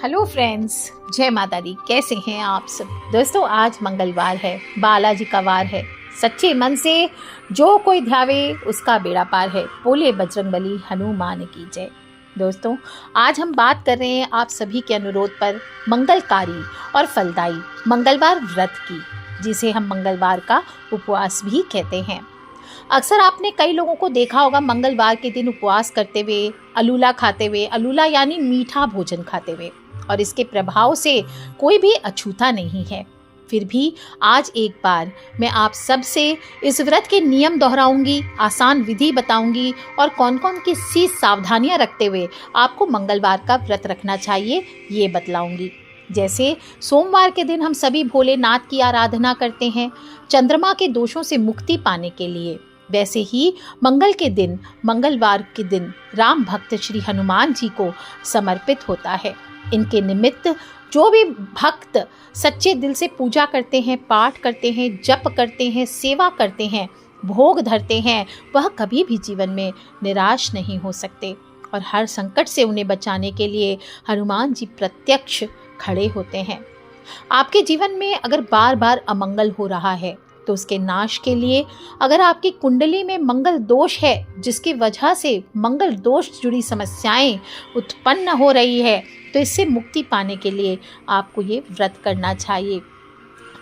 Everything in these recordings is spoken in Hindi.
हेलो फ्रेंड्स, जय माता दी। कैसे हैं आप सब दोस्तों। आज मंगलवार है, बालाजी का वार है। सच्चे मन से जो कोई ध्यावे उसका बेड़ा पार है। बोले बजरंगबली हनुमान की जय। दोस्तों, आज हम बात कर रहे हैं आप सभी के अनुरोध पर मंगलकारी और फलदायी मंगलवार व्रत की, जिसे हम मंगलवार का उपवास भी कहते हैं। अक्सर आपने कई लोगों को देखा होगा मंगलवार के दिन उपवास करते हुए, अलूला खाते हुए, अलूला यानी मीठा भोजन खाते हुए, और इसके प्रभाव से कोई भी अछूता नहीं है। फिर भी आज एक बार मैं आप सबसे इस व्रत के नियम दोहराऊंगी, आसान विधि बताऊंगी और कौन कौन सी सावधानियां रखते हुए आपको मंगलवार का व्रत रखना चाहिए ये बतलाऊंगी। जैसे सोमवार के दिन हम सभी भोलेनाथ की आराधना करते हैं चंद्रमा के दोषों से मुक्ति पाने के लिए, वैसे ही मंगलवार के दिन राम भक्त श्री हनुमान जी को समर्पित होता है। इनके निमित्त जो भी भक्त सच्चे दिल से पूजा करते हैं, पाठ करते हैं, जप करते हैं, सेवा करते हैं, भोग धरते हैं, वह कभी भी जीवन में निराश नहीं हो सकते और हर संकट से उन्हें बचाने के लिए हनुमान जी प्रत्यक्ष खड़े होते हैं। आपके जीवन में अगर बार बार अमंगल हो रहा है तो उसके नाश के लिए, अगर आपकी कुंडली में मंगल दोष है जिसकी वजह से मंगल दोष जुड़ी समस्याएं उत्पन्न हो रही है, तो इससे मुक्ति पाने के लिए आपको ये व्रत करना चाहिए।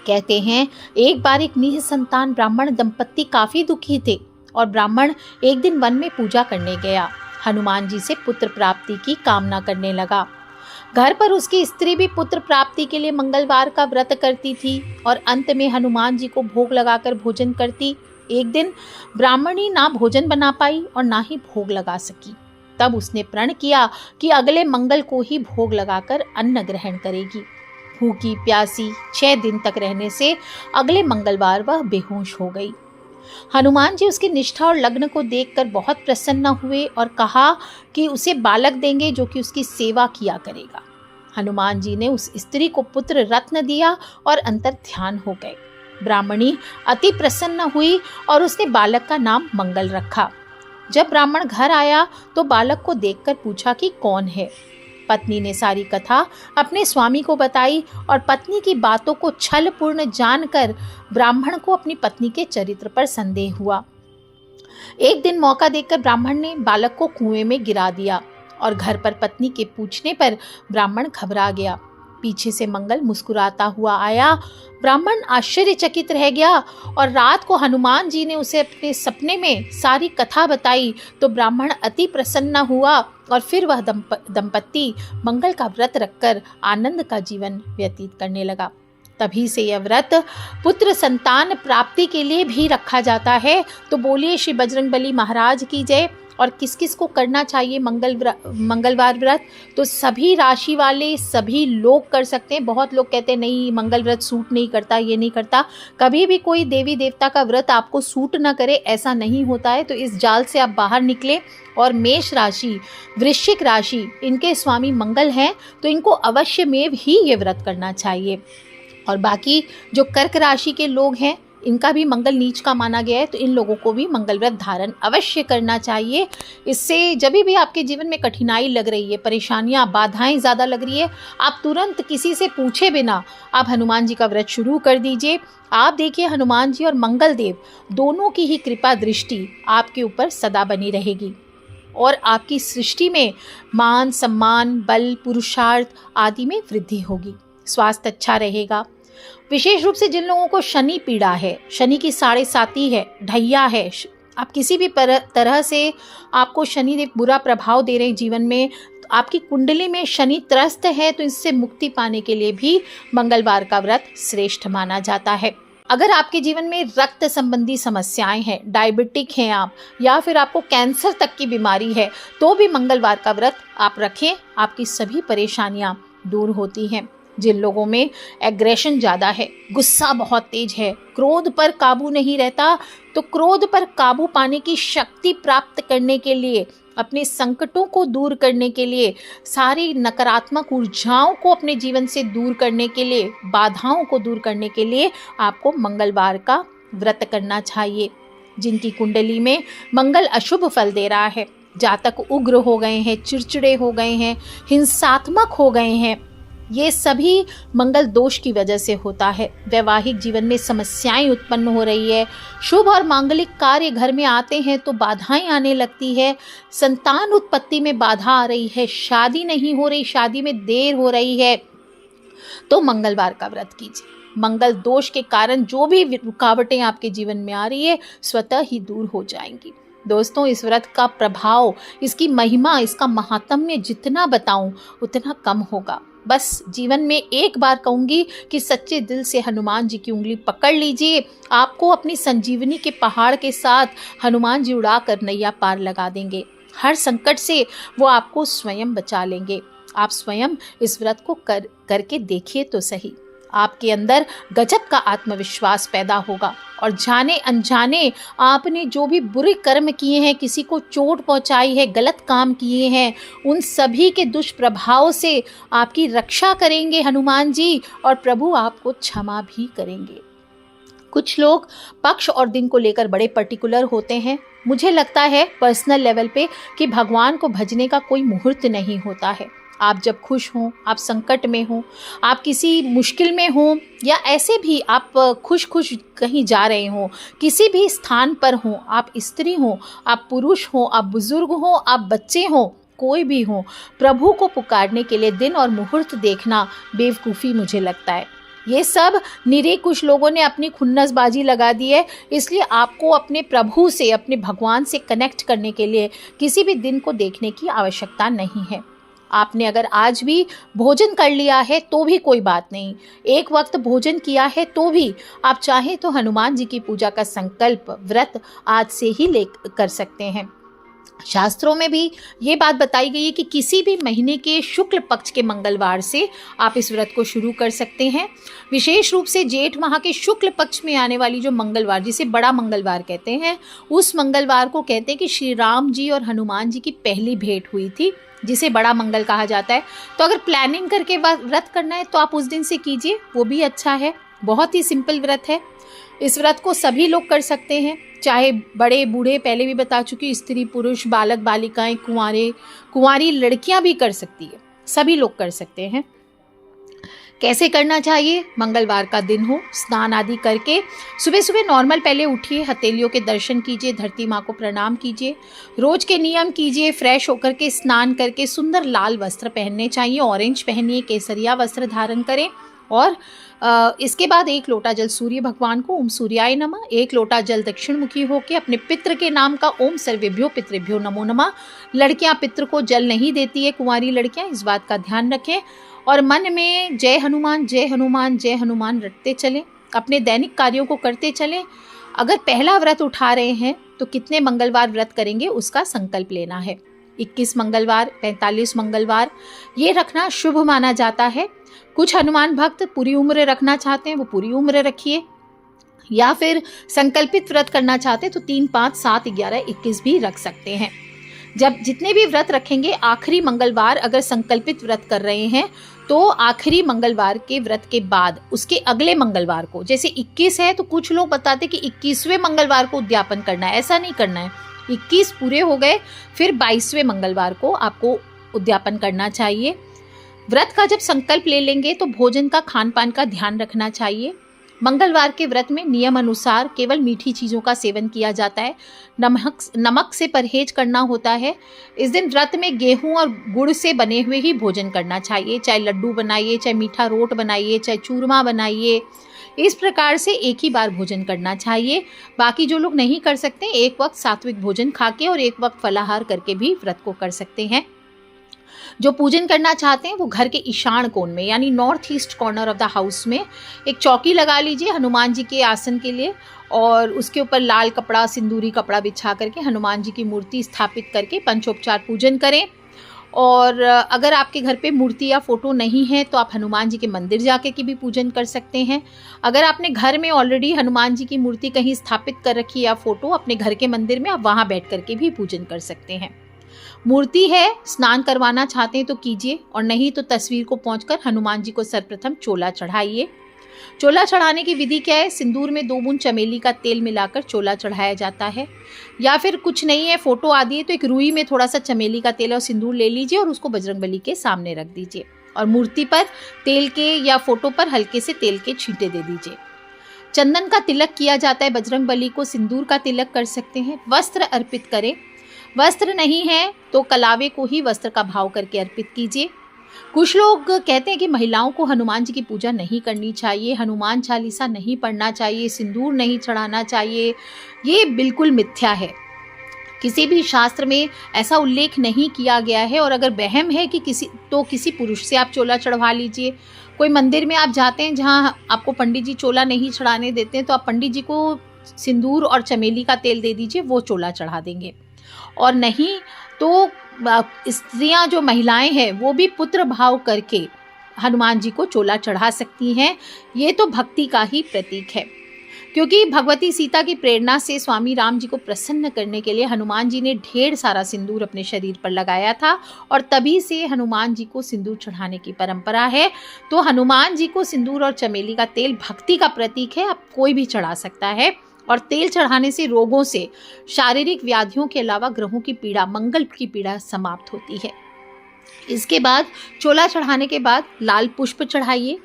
कहते हैं एक बार एक निसंतान ब्राह्मण दंपत्ति काफ़ी दुखी थे और ब्राह्मण एक दिन वन में पूजा करने गया। हनुमान जी से पुत्र प्राप्ति की कामना करने लगा। घर पर उसकी स्त्री भी पुत्र प्राप्ति के लिए मंगलवार का व्रत करती थी और अंत में हनुमान जी को भोग लगाकर भोजन करती। एक दिन ब्राह्मणी ना भोजन बना पाई और ना ही भोग लगा सकी। तब उसने प्रण किया कि अगले मंगल को ही भोग लगाकर अन्न ग्रहण करेगी। भूखी प्यासी 6 दिन तक रहने से अगले मंगलवार वह बेहोश हो गई। हनुमान जी उसकी निष्ठा और लग्न को देखकर बहुत प्रसन्न हुए और कहा कि उसे बालक देंगे जो कि उसकी सेवा किया करेगा। हनुमान जी ने उस स्त्री को पुत्र रत्न दिया और अंतर ध्यान हो गए। ब्राह्मणी अति प्रसन्न हुई और उसने बालक का नाम मंगल रखा। जब ब्राह्मण घर आया तो बालक को देखकर पूछा कि कौन है। पत्नी ने सारी कथा अपने स्वामी को बताई और पत्नी की बातों को छलपूर्ण जानकर ब्राह्मण को अपनी पत्नी के चरित्र पर संदेह हुआ। एक दिन मौका देखकर ब्राह्मण ने बालक को कुएं में गिरा दिया और घर पर पत्नी के पूछने पर ब्राह्मण घबरा गया। पीछे से मंगल मुस्कुराता हुआ आया। ब्राह्मण आश्चर्यचकित रह गया और रात को हनुमान जी ने उसे अपने सपने में सारी कथा बताई तो ब्राह्मण अति प्रसन्न हुआ और फिर वह दंपत्ति मंगल का व्रत रखकर आनंद का जीवन व्यतीत करने लगा। तभी से यह व्रत पुत्र संतान प्राप्ति के लिए भी रखा जाता है। तो बोलिए श्री बजरंगबली महाराज की जय। और किस किस को करना चाहिए मंगलवार व्रत? तो सभी राशि वाले सभी लोग कर सकते हैं। बहुत लोग कहते हैं नहीं मंगल व्रत सूट नहीं करता, ये नहीं करता। कभी भी कोई देवी देवता का व्रत आपको सूट ना करे ऐसा नहीं होता है। तो इस जाल से आप बाहर निकले। और मेष राशि, वृश्चिक राशि, इनके स्वामी मंगल हैं तो इनको अवश्य में ही ये व्रत करना चाहिए। और बाकी जो कर्क राशि के लोग हैं इनका भी मंगल नीच का माना गया है, तो इन लोगों को भी मंगल व्रत धारण अवश्य करना चाहिए। इससे जब भी आपके जीवन में कठिनाई लग रही है, परेशानियां, बाधाएं ज़्यादा लग रही है, आप तुरंत किसी से पूछे बिना आप हनुमान जी का व्रत शुरू कर दीजिए। आप देखिए हनुमान जी और मंगल देव दोनों की ही कृपा दृष्टि आपके ऊपर सदा बनी रहेगी और आपकी सृष्टि में मान सम्मान, बल, पुरुषार्थ आदि में वृद्धि होगी। स्वास्थ्य अच्छा रहेगा। विशेष रूप से जिन लोगों को शनि पीड़ा है, शनि की 7.5 है, ढैया है, आप किसी भी तरह से आपको शनिदेव बुरा प्रभाव दे रहे हैं जीवन में, तो आपकी कुंडली में शनि त्रस्त है, तो इससे मुक्ति पाने के लिए भी मंगलवार का व्रत श्रेष्ठ माना जाता है। अगर आपके जीवन में रक्त संबंधी समस्याएं हैं, डायबिटिक हैं आप, या फिर आपको कैंसर तक की बीमारी है, तो भी मंगलवार का व्रत आप रखें, आपकी सभी परेशानियां दूर होती हैं। जिन लोगों में एग्रेशन ज़्यादा है, गुस्सा बहुत तेज है, क्रोध पर काबू नहीं रहता, तो क्रोध पर काबू पाने की शक्ति प्राप्त करने के लिए, अपने संकटों को दूर करने के लिए, सारी नकारात्मक ऊर्जाओं को अपने जीवन से दूर करने के लिए, बाधाओं को दूर करने के लिए आपको मंगलवार का व्रत करना चाहिए। जिनकी कुंडली में मंगल अशुभ फल दे रहा है, जातक उग्र हो गए हैं, चिड़चिड़े हो गए हैं, हिंसात्मक हो गए हैं, ये सभी मंगल दोष की वजह से होता है। वैवाहिक जीवन में समस्याएं उत्पन्न हो रही है, शुभ और मांगलिक कार्य घर में आते हैं तो बाधाएं आने लगती है, संतान उत्पत्ति में बाधा आ रही है, शादी नहीं हो रही, शादी में देर हो रही है, तो मंगलवार का व्रत कीजिए। मंगल दोष के कारण जो भी रुकावटें आपके जीवन में आ रही है स्वतः ही दूर हो जाएंगी। दोस्तों, इस व्रत का प्रभाव, इसकी महिमा, इसका महात्म्य जितना बताऊं उतना कम होगा। बस जीवन में एक बार कहूंगी कि सच्चे दिल से हनुमान जी की उंगली पकड़ लीजिए, आपको अपनी संजीवनी के पहाड़ के साथ हनुमान जी उड़ाकर नैया पार लगा देंगे। हर संकट से वो आपको स्वयं बचा लेंगे। आप स्वयं इस व्रत को करके देखिए तो सही। आपके अंदर गजब का आत्मविश्वास पैदा होगा और जाने अनजाने आपने जो भी बुरे कर्म किए हैं, किसी को चोट पहुंचाई है, गलत काम किए हैं, उन सभी के दुष्प्रभाव से आपकी रक्षा करेंगे हनुमान जी, और प्रभु आपको क्षमा भी करेंगे। कुछ लोग पक्ष और दिन को लेकर बड़े पर्टिकुलर होते हैं। मुझे लगता है पर्सनल लेवल पे कि भगवान को भजने का कोई मुहूर्त नहीं होता है। आप जब खुश हों, आप संकट में हों, आप किसी मुश्किल में हों, या ऐसे भी आप खुश कहीं जा रहे हों, किसी भी स्थान पर हों, आप स्त्री हों, आप पुरुष हों, आप बुजुर्ग हों, आप बच्चे हों, कोई भी हो, प्रभु को पुकारने के लिए दिन और मुहूर्त देखना बेवकूफ़ी मुझे लगता है। ये सब निरे कुछ लोगों ने अपनी खुन्नसबाजी लगा दी है। इसलिए आपको अपने प्रभु से, अपने भगवान से कनेक्ट करने के लिए किसी भी दिन को देखने की आवश्यकता नहीं है। आपने अगर आज भी भोजन कर लिया है तो भी कोई बात नहीं, एक वक्त भोजन किया है तो भी आप चाहें तो हनुमान जी की पूजा का संकल्प व्रत आज से ही कर सकते हैं। शास्त्रों में भी ये बात बताई गई है कि किसी भी महीने के शुक्ल पक्ष के मंगलवार से आप इस व्रत को शुरू कर सकते हैं। विशेष रूप से जेठ माह के शुक्ल पक्ष में आने वाली जो मंगलवार, जिसे बड़ा मंगलवार कहते हैं, उस मंगलवार को कहते हैं कि श्री राम जी और हनुमान जी की पहली भेंट हुई थी, जिसे बड़ा मंगल कहा जाता है। तो अगर प्लानिंग करके व्रत करना है तो आप उस दिन से कीजिए, वो भी अच्छा है। बहुत ही सिंपल व्रत है। इस व्रत को सभी लोग कर सकते हैं, चाहे बड़े बूढ़े, पहले भी बता चुकी, स्त्री पुरुष, बालक बालिकाएं, कुंवारी लड़कियां भी कर सकती है, सभी लोग कर सकते हैं। कैसे करना चाहिए? मंगलवार का दिन हो, स्नान आदि करके सुबह सुबह नॉर्मल पहले उठिए, हथेलियों के दर्शन कीजिए, धरती माँ को प्रणाम कीजिए, रोज के नियम कीजिए, फ्रेश होकर के स्नान करके सुंदर लाल वस्त्र पहनने चाहिए, ऑरेंज पहनिए, केसरिया वस्त्र धारण करें, और इसके बाद 1 लोटा जल सूर्य भगवान को ओम सूर्याय नमः, 1 लोटा जल दक्षिण मुखी होकर अपने पितृ के नाम का ओम सर्वेभ्यो पितृभ्यो नमो नमः। लड़कियां पितृ को जल नहीं देती है, कुंवारी लड़कियां, इस बात का ध्यान रखें, और मन में जय हनुमान जय हनुमान जय हनुमान रटते चलें, अपने दैनिक कार्यों को करते चलें। अगर पहला व्रत उठा रहे हैं तो कितने मंगलवार व्रत करेंगे उसका संकल्प लेना है। 21 मंगलवार, 45 मंगलवार ये रखना शुभ माना जाता है। कुछ हनुमान भक्त पूरी उम्र रखना चाहते हैं, वो पूरी उम्र रखिए, या फिर संकल्पित व्रत करना चाहते हैं तो 3, 5, 7, 11, 21 भी रख सकते हैं। जब जितने भी व्रत रखेंगे, आखिरी मंगलवार अगर संकल्पित व्रत कर रहे हैं तो आखिरी मंगलवार के व्रत के बाद उसके अगले मंगलवार को, जैसे 21 है तो कुछ लोग बताते कि 21वें मंगलवार को उद्यापन करना है, ऐसा नहीं करना है। 21 पूरे हो गए, फिर 22वें मंगलवार को आपको उद्यापन करना चाहिए। व्रत का जब संकल्प ले लेंगे तो भोजन का, खान पान का ध्यान रखना चाहिए। मंगलवार के व्रत में नियम अनुसार केवल मीठी चीज़ों का सेवन किया जाता है, नमक से परहेज करना होता है। इस दिन व्रत में गेहूं और गुड़ से बने हुए ही भोजन करना चाहिए, चाहे लड्डू बनाइए, चाहे मीठा रोट बनाइए, चाहे चूरमा बनाइए, इस प्रकार से एक ही बार भोजन करना चाहिए। बाकी जो लोग नहीं कर सकते, एक वक्त सात्विक भोजन खा के और एक वक्त फलाहार करके भी व्रत को कर सकते हैं। जो पूजन करना चाहते हैं वो घर के ईशान कोण में, यानी north east corner of the house में एक चौकी लगा लीजिए हनुमान जी के आसन के लिए, और उसके ऊपर लाल कपड़ा, सिंदूरी कपड़ा बिछा करके हनुमान जी की मूर्ति स्थापित करके पंचोपचार पूजन करें। और अगर आपके घर पे मूर्ति या फोटो नहीं है तो आप हनुमान जी के मंदिर जाके के भी पूजन कर सकते हैं। अगर आपने घर में ऑलरेडी हनुमान जी की मूर्ति कहीं स्थापित कर रखी है या फोटो अपने घर के मंदिर में, आप वहाँ बैठ करके भी पूजन कर सकते हैं। मूर्ति है, स्नान करवाना चाहते हैं तो कीजिए, और नहीं तो तस्वीर को पहुंचकर हनुमान जी को सर्वप्रथम चोला चढ़ाइए। चोला चढ़ाने की विधि क्या है? सिंदूर में 2 बूंद चमेली का तेल मिलाकर चोला चढ़ाया जाता है, या फिर कुछ नहीं है, फोटो आदि है तो एक रुई में थोड़ा सा चमेली का तेल और सिंदूर ले लीजिए और उसको बजरंगबली के सामने रख दीजिए। और मूर्ति पर तेल के या फोटो पर हल्के से तेल के छींटे दे दीजिए। चंदन का तिलक किया जाता है, बजरंग बली को सिंदूर का तिलक कर सकते हैं। वस्त्र अर्पित करें, वस्त्र नहीं है तो कलावे को ही वस्त्र का भाव करके अर्पित कीजिए। कुछ लोग कहते हैं कि महिलाओं को हनुमान जी की पूजा नहीं करनी चाहिए, हनुमान चालीसा नहीं पढ़ना चाहिए, सिंदूर नहीं चढ़ाना चाहिए। ये बिल्कुल मिथ्या है। किसी भी शास्त्र में ऐसा उल्लेख नहीं किया गया है। और अगर वहम है कि किसी पुरुष से आप चोला चढ़वा लीजिए। कोई मंदिर में आप जाते हैं जहां आपको पंडित जी चोला नहीं चढ़ाने देते हैं, तो आप पंडित जी को सिंदूर और चमेली का तेल दे दीजिए, वो चोला चढ़ा देंगे। और नहीं तो स्त्रियां जो महिलाएं हैं वो भी पुत्र भाव करके हनुमान जी को चोला चढ़ा सकती हैं। ये तो भक्ति का ही प्रतीक है, क्योंकि भगवती सीता की प्रेरणा से स्वामी राम जी को प्रसन्न करने के लिए हनुमान जी ने ढेर सारा सिंदूर अपने शरीर पर लगाया था, और तभी से हनुमान जी को सिंदूर चढ़ाने की परंपरा है। तो हनुमान जी को सिंदूर और चमेली का तेल भक्ति का प्रतीक है, अब कोई भी चढ़ा सकता है। और तेल चढ़ाने से रोगों से, शारीरिक व्याधियों के अलावा ग्रहों की पीड़ा, मंगल की पीड़ा समाप्त होती है। इसके बाद चोला चढ़ाने के बाद लाल पुष्प चढ़ाइए।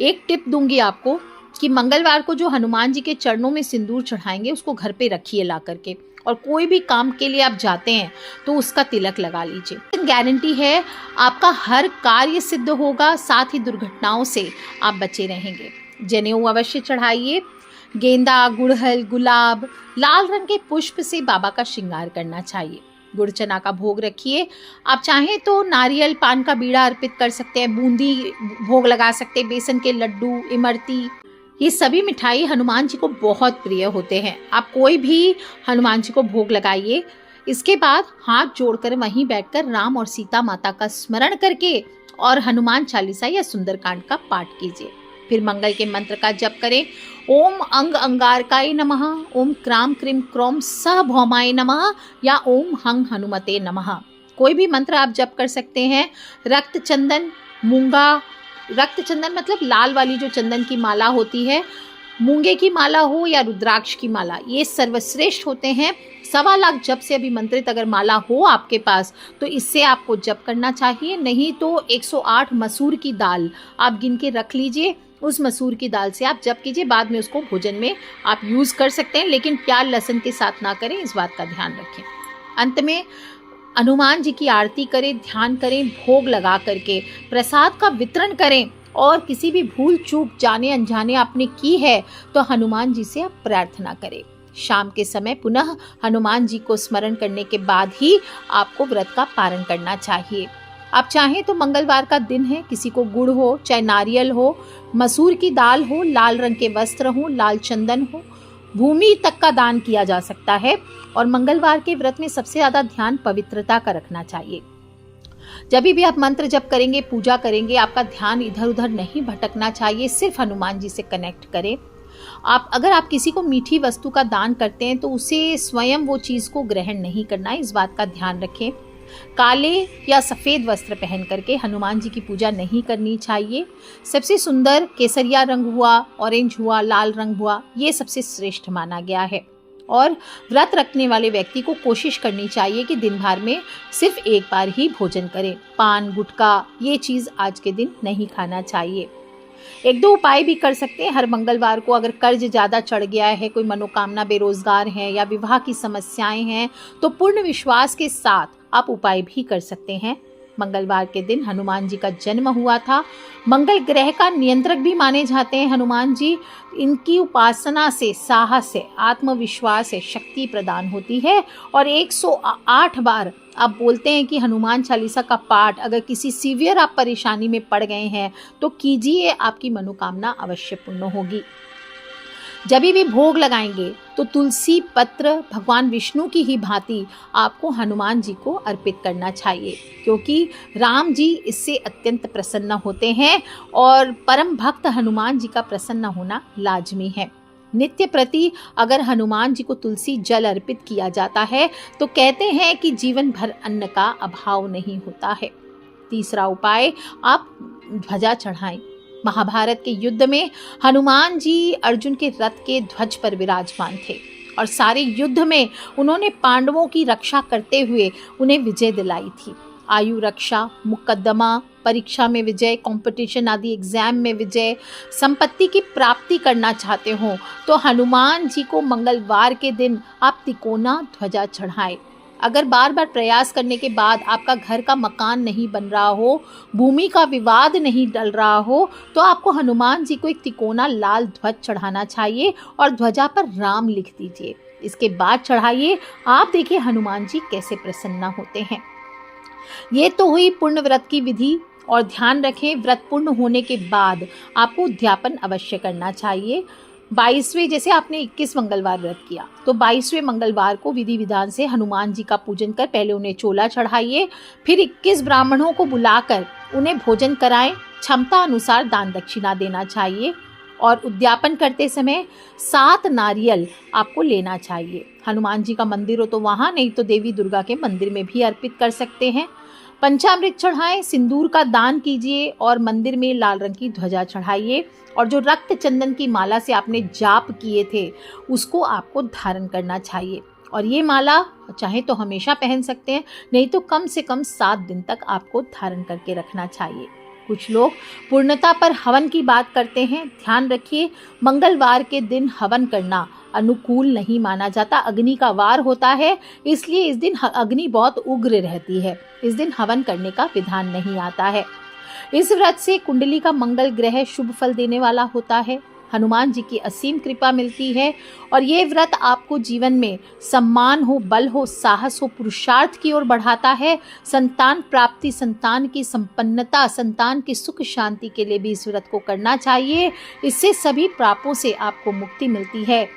एक टिप दूंगी आपको कि मंगलवार को जो हनुमान जी के चरणों में सिंदूर चढ़ाएंगे उसको घर पे रखिए ला करके, और कोई भी काम के लिए आप जाते हैं तो उसका तिलक लगा लीजिए। गारंटी है आपका हर कार्य सिद्ध होगा, साथ ही दुर्घटनाओं से आप बचे रहेंगे। जनेऊ अवश्य चढ़ाइए। गेंदा, गुड़हल, गुलाब, लाल रंग के पुष्प से बाबा का श्रृंगार करना चाहिए। गुड़ चना का भोग रखिए। आप चाहें तो नारियल, पान का बीड़ा अर्पित कर सकते हैं, बूंदी भोग लगा सकते हैं, बेसन के लड्डू, इमरती, ये सभी मिठाई हनुमान जी को बहुत प्रिय होते हैं। आप कोई भी हनुमान जी को भोग लगाइए। इसके बाद हाथ जोड़कर वहीं बैठकर राम और सीता माता का स्मरण करके और हनुमान चालीसा या सुंदरकांड का पाठ कीजिए। फिर मंगल के मंत्र का जप करें। ओम अंग अंगारकाय नमः, ओम क्राम क्रीम क्रोम सह भौमाय नमः, या ओम हंग हनुमते नमः। कोई भी मंत्र आप जप कर सकते हैं। रक्त चंदन, मूंगा, रक्त चंदन मतलब लाल वाली जो चंदन की माला होती है, मूंगे की माला हो या रुद्राक्ष की माला, ये सर्वश्रेष्ठ होते हैं। 1.25 लाख जप से अभिमंत्रित अगर माला हो आपके पास तो इससे आपको जप करना चाहिए। नहीं तो 108 मसूर की दाल आप गिन के रख लीजिए, उस मसूर की दाल से आप जप कीजिए। बाद में उसको भोजन में आप यूज़ कर सकते हैं, लेकिन प्याज लहसुन के साथ ना करें, इस बात का ध्यान रखें। अंत में हनुमान जी की आरती करें, ध्यान करें, भोग लगा करके प्रसाद का वितरण करें। और किसी भी भूल चूक जाने अनजाने आपने की है तो हनुमान जी से आप प्रार्थना करें। शाम के समय पुनः हनुमान जी को स्मरण करने के बाद ही आपको व्रत का पारण करना चाहिए। आप चाहें तो मंगलवार का दिन है, किसी को गुड़ हो, चाहे नारियल हो, मसूर की दाल हो, लाल रंग के वस्त्र हो, लाल चंदन हो, भूमि तक का दान किया जा सकता है। और मंगलवार के व्रत में सबसे ज्यादा ध्यान पवित्रता का रखना चाहिए। जब भी आप मंत्र जप करेंगे, पूजा करेंगे, आपका ध्यान इधर उधर नहीं भटकना चाहिए, सिर्फ हनुमान जी से कनेक्ट करें। अगर आप किसी को मीठी वस्तु का दान करते हैं तो उसे स्वयं वो चीज़ को ग्रहण नहीं करना है, इस बात का ध्यान रखें। काले या सफ़ेद वस्त्र पहन करके हनुमान जी की पूजा नहीं करनी चाहिए। सबसे सुंदर केसरिया रंग हुआ, ऑरेंज हुआ, लाल रंग हुआ, ये सबसे श्रेष्ठ माना गया है। और व्रत रखने वाले व्यक्ति को कोशिश करनी चाहिए कि दिन भर में सिर्फ एक बार ही भोजन करें। पान, गुटखा, ये चीज़ आज के दिन नहीं खाना चाहिए। 1-2 उपाय भी कर सकते हैं हर मंगलवार को। अगर कर्ज ज़्यादा चढ़ गया है, कोई मनोकामना, बेरोजगार हैं या विवाह की समस्याएं हैं, तो पूर्ण विश्वास के साथ आप उपाय भी कर सकते हैं। मंगलवार के दिन हनुमान जी का जन्म हुआ था। मंगल ग्रह का नियंत्रक भी माने जाते हैं हनुमान जी। इनकी उपासना से साहस से, आत्मविश्वास से शक्ति प्रदान होती है। और 108 बार आप बोलते हैं कि हनुमान चालीसा का पाठ, अगर किसी सीवियर आप परेशानी में पड़ गए हैं तो कीजिए, आपकी मनोकामना अवश्य पूर्ण होगी। जब भी भोग लगाएंगे तो तुलसी पत्र भगवान विष्णु की ही भांति आपको हनुमान जी को अर्पित करना चाहिए, क्योंकि राम जी इससे अत्यंत प्रसन्न होते हैं और परम भक्त हनुमान जी का प्रसन्न होना लाजमी है। नित्य प्रति अगर हनुमान जी को तुलसी जल अर्पित किया जाता है तो कहते हैं कि जीवन भर अन्न का अभाव नहीं होता है। तीसरा उपाय, आप ध्वजा चढ़ाएं। महाभारत के युद्ध में हनुमान जी अर्जुन के रथ के ध्वज पर विराजमान थे और सारे युद्ध में उन्होंने पांडवों की रक्षा करते हुए उन्हें विजय दिलाई थी। आयु रक्षा, मुकद्दमा, परीक्षा में विजय, कंपटीशन आदि एग्जाम में विजय, संपत्ति की प्राप्ति करना चाहते हो तो हनुमान जी को मंगलवार के दिन आप तिकोना ध्वजा चढ़ाएं। अगर बार बार प्रयास करने के बाद आपका घर का मकान नहीं बन रहा हो, भूमि का विवाद नहीं टल रहा हो, तो आपको हनुमान जी को एक तिकोना लाल ध्वज चढ़ाना चाहिए और ध्वजा पर राम लिख दीजिए। इसके बाद चढ़ाइए। आप देखिए हनुमान जी कैसे प्रसन्न होते हैं। ये तो हुई पूर्ण व्रत की विधि। और ध्यान रखें, व्रत पूर्ण होने के बाद आपको उद्यापन अवश्य करना चाहिए। 22वें, जैसे आपने 21 मंगलवार व्रत किया तो 22वें मंगलवार को विधि विधान से हनुमान जी का पूजन कर पहले उन्हें चोला चढ़ाइए, फिर 21 ब्राह्मणों को बुलाकर उन्हें भोजन कराएं। क्षमता अनुसार दान दक्षिणा देना चाहिए और उद्यापन करते समय 7 नारियल आपको लेना चाहिए। हनुमान जी का मंदिर हो तो वहाँ, नहीं तो देवी दुर्गा के मंदिर में भी अर्पित कर सकते हैं। पंचामृत चढ़ाएं, सिंदूर का दान कीजिए और मंदिर में लाल रंग की ध्वजा चढ़ाइए। और जो रक्त चंदन की माला से आपने जाप किए थे उसको आपको धारण करना चाहिए। और ये माला चाहे तो हमेशा पहन सकते हैं, नहीं तो कम से कम 7 दिन तक आपको धारण करके रखना चाहिए। कुछ लोग पूर्णता पर हवन की बात करते हैं। ध्यान रखिए, मंगलवार के दिन हवन करना अनुकूल नहीं माना जाता। अग्नि का वार होता है, इसलिए इस दिन अग्नि बहुत उग्र रहती है। इस दिन हवन करने का विधान नहीं आता है। इस व्रत से कुंडली का मंगल ग्रह शुभ फल देने वाला होता है। हनुमान जी की असीम कृपा मिलती है और ये व्रत आपको जीवन में सम्मान हो, बल हो, साहस हो, पुरुषार्थ की ओर बढ़ाता है। संतान प्राप्ति, संतान की संपन्नता, संतान की सुख शांति के लिए भी इस व्रत को करना चाहिए। इससे सभी पापों से आपको मुक्ति मिलती है।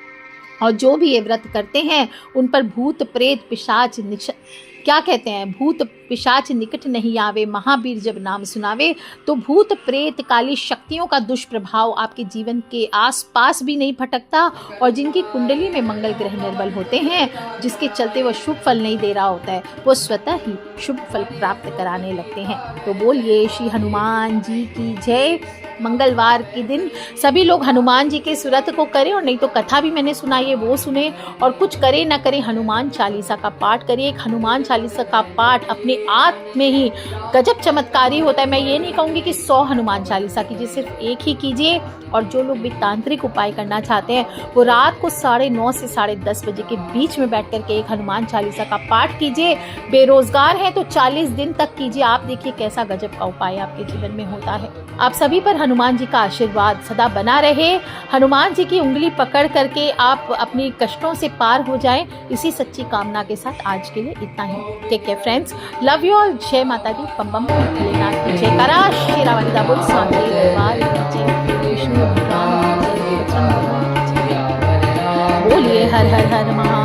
और जो भी ये व्रत करते हैं उन पर भूत प्रेत पिशाच भूत पिशाच निकट नहीं आवे, महावीर जब नाम सुनावे। तो भूत प्रेत काली शक्तियों का दुष्प्रभाव आपके जीवन के आसपास भी नहीं भटकता। और जिनकी कुंडली में मंगल ग्रह निर्बल होते हैं, जिसके चलते वह शुभ फल नहीं दे रहा होता है, वो स्वतः ही शुभ फल प्राप्त कराने लगते हैं। तो बोलिए श्री हनुमान जी की जय। मंगलवार के दिन सभी लोग हनुमान जी के इस व्रत को करें, और नहीं तो कथा भी मैंने सुनाई है वो सुने। और कुछ करें ना करें, हनुमान चालीसा का पाठ करिए। एक हनुमान चालीसा का पाठ अपने आप में ही गजब चमत्कारी होता है। मैं ये नहीं कहूँगी कि 100 हनुमान चालीसा कीजिए, सिर्फ एक ही कीजिए। और जो लोग भी तांत्रिक उपाय करना चाहते हैं वो रात को 9:30 से 10:30 बजे के बीच में बैठ करके एक हनुमान चालीसा का पाठ कीजिए। बेरोजगार हैं तो 40 दिन तक कीजिए। आप देखिए कैसा गजब का उपाय आपके जीवन में होता है। आप सभी पर हनुमान जी का आशीर्वाद सदा बना रहे। हनुमान जी की उंगली पकड़ करके आप अपनी कष्टों से पार हो जाएं, इसी सच्ची कामना के साथ आज के लिए इतना ही। Take care friends, love you all. जय माता दी, बम बम भोलेनाथ की जयकारा, शेरावाली दा बोल, स्वामी दरबार की जय, विष्णु भगवान की जय, बजरंग बली की जय। बोलिए हर हर हर महा